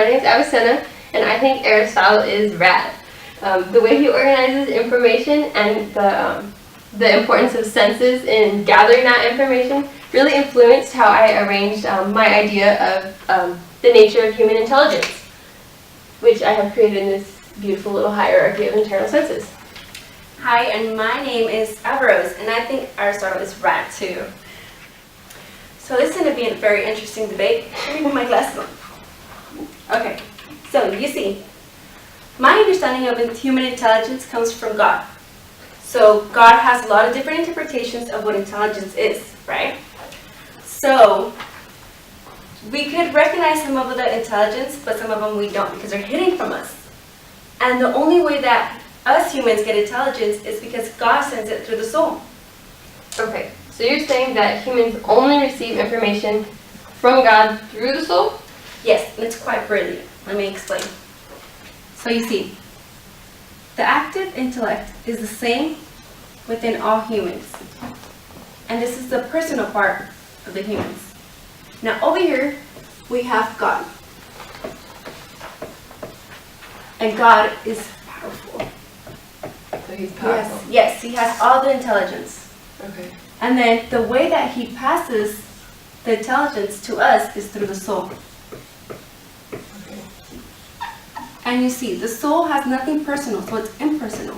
name is Avicenna, and I think Aristotle is rad. The way he organizes information and the importance of senses in gathering that information really influenced how I arranged my idea of the nature of human intelligence, which I have created in this beautiful little hierarchy of internal senses. Hi, and my name is Averroes, and I think Aristotle is rad too. So this is going to be a very interesting debate. Let me put my glasses on. Okay, so you see, my understanding of human intelligence comes from God. So God has a lot of different interpretations of what intelligence is, right? So we could recognize some of the intelligence, but some of them we don't because they're hidden from us. And the only way that us humans get intelligence is because God sends it through the soul. Okay, so you're saying that humans only receive information from God through the soul? Yes, and it's quite brilliant. Let me explain. So you see, the active intellect is the same within all humans. And this is the personal part of the humans. Now over here, we have God. And God is powerful. So he's powerful. Yes, he has all the intelligence. Okay. And then the way that he passes the intelligence to us is through the soul. Okay. And you see, the soul has nothing personal, so it's impersonal.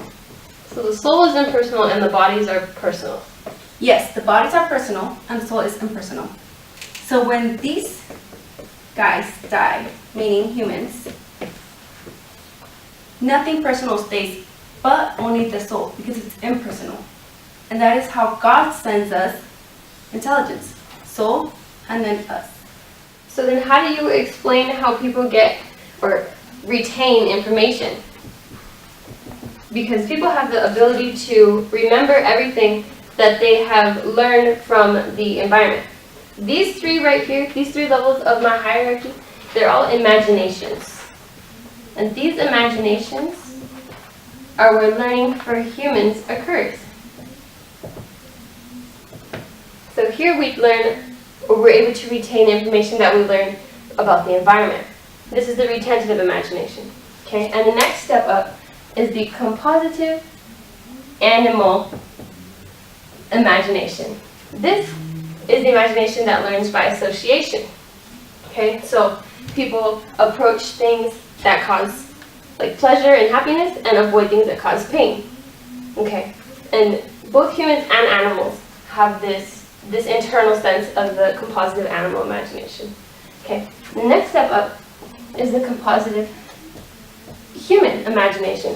So the soul is impersonal and the bodies are personal. Yes, the bodies are personal and the soul is impersonal. So when these guys die, meaning humans, nothing personal stays but only the soul because it's impersonal. And that is how God sends us intelligence. Soul and then us. So then how do you explain how people get or retain information? Because people have the ability to remember everything that they have learned from the environment. These three right here, these three levels of my hierarchy, they're all imaginations. And these imaginations are where learning for humans occurs. So here we learn, or we're able to retain information that we learn about the environment. This is the retentive imagination. Okay, and the next step up is the compositive animal imagination. This is the imagination that learns by association. Okay, so people approach things that cause like pleasure and happiness and avoid things that cause pain. Okay, and both humans and animals have this internal sense of the compositive animal imagination. Okay, the next step up is the compositive human imagination.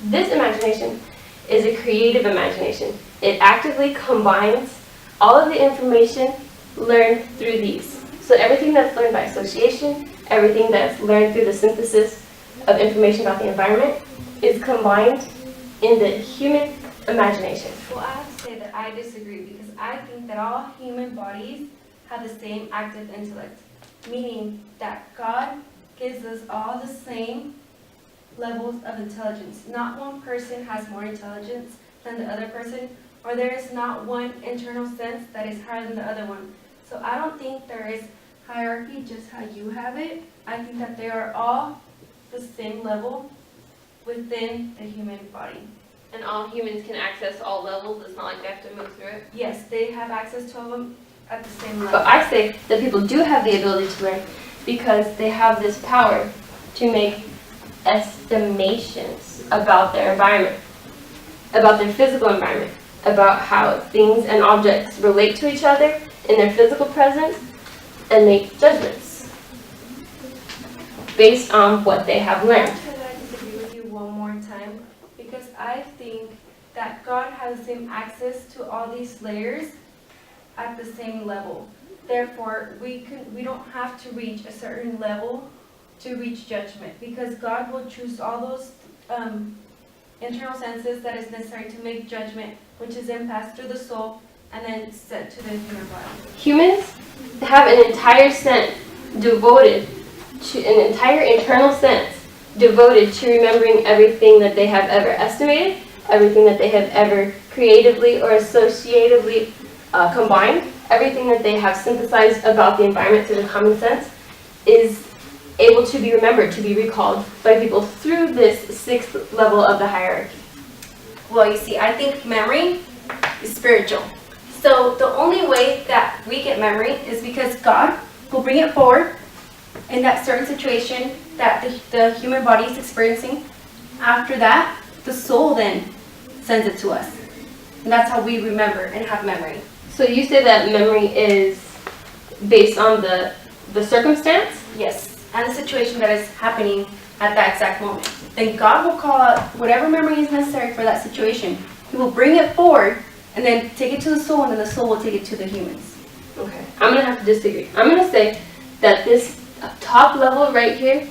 This imagination is a creative imagination. It actively combines all of the information learned through these. So everything that's learned by association, everything that's learned through the synthesis of information about the environment is combined in the human imagination. Well, I have to say that I disagree because I think that all human bodies have the same active intellect, meaning that God gives us all the same levels of intelligence. Not one person has more intelligence than the other person, or there is not one internal sense that is higher than the other one. So I don't think there is hierarchy just how you have it. I think that they are all the same level within the human body. And all humans can access all levels. It's not like they have to move through it. Yes, they have access to all of them at the same level. But I say that people do have the ability to learn because they have this power to make estimations about their environment, about their physical environment, about how things and objects relate to each other in their physical presence, and make judgments based on what they have learned. Can I disagree with you one more time? Because I think that God has the same access to all these layers at the same level. Therefore, we don't have to reach a certain level to reach judgment, because God will choose all those internal senses that is necessary to make judgment, which is then passed through the soul and then sent to the human body. Humans have an entire sense devoted to an entire internal sense devoted to remembering everything that they have ever estimated, everything that they have ever creatively or associatively combined, everything that they have synthesized about the environment through the common sense is able to be remembered, to be recalled by people through this 6th level of the hierarchy? Well, you see, I think memory is spiritual. So the only way that we get memory is because God will bring it forward in that certain situation that the human body is experiencing. After that, the soul then sends it to us. And that's how we remember and have memory. So you say that memory is based on the circumstance? Yes, and the situation that is happening at that exact moment. Then God will call out whatever memory is necessary for that situation. He will bring it forward and then take it to the soul, and then the soul will take it to the humans. Okay, I'm going to have to disagree. I'm going to say that this top level right here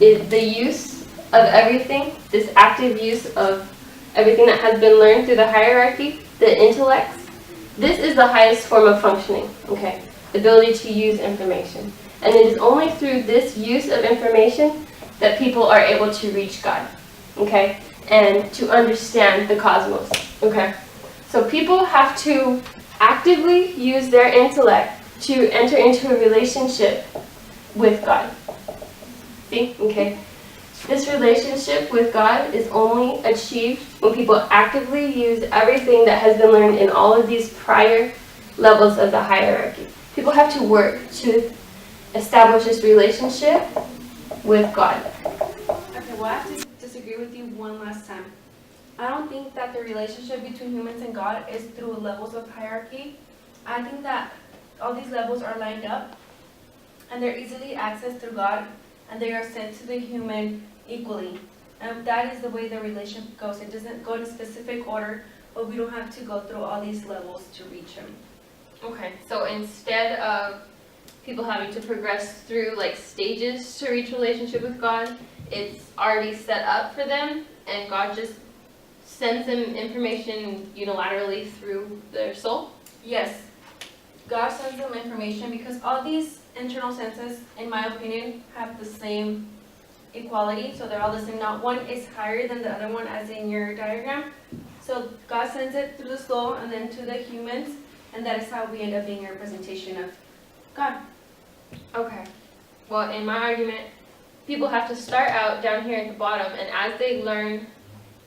is the use of everything, this active use of everything that has been learned through the hierarchy, the intellects. This is the highest form of functioning, okay? The ability to use information. And it is only through this use of information that people are able to reach God, okay? And to understand the cosmos, okay? So people have to actively use their intellect to enter into a relationship with God. See? Okay. This relationship with God is only achieved when people actively use everything that has been learned in all of these prior levels of the hierarchy. People have to work to establish this relationship with God. Okay, well, I have to disagree with you one last time. I don't think that the relationship between humans and God is through levels of hierarchy. I think that all these levels are lined up and they're easily accessed through God, and they are sent to the human equally. And that is the way the relationship goes. It doesn't go in a specific order, but we don't have to go through all these levels to reach Him. Okay, so instead of people having to progress through like stages to reach relationship with God, it's already set up for them, and God just sends them information unilaterally through their soul? Yes, God sends them information because all these internal senses, in my opinion, have the same equality. So they're all the same. Not one is higher than the other one, as in your diagram. So God sends it through the soul and then to the humans, and that is how we end up being a representation of God. Okay. Well, in my argument, people have to start out down here at the bottom, and as they learn,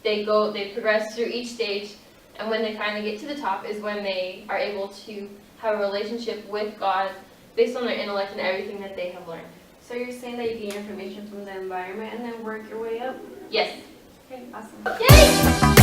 they progress through each stage, and when they finally get to the top is when they are able to have a relationship with God based on their intellect and everything that they have learned. So you're saying that you get information from the environment and then work your way up? Yes. Okay, awesome. Yay!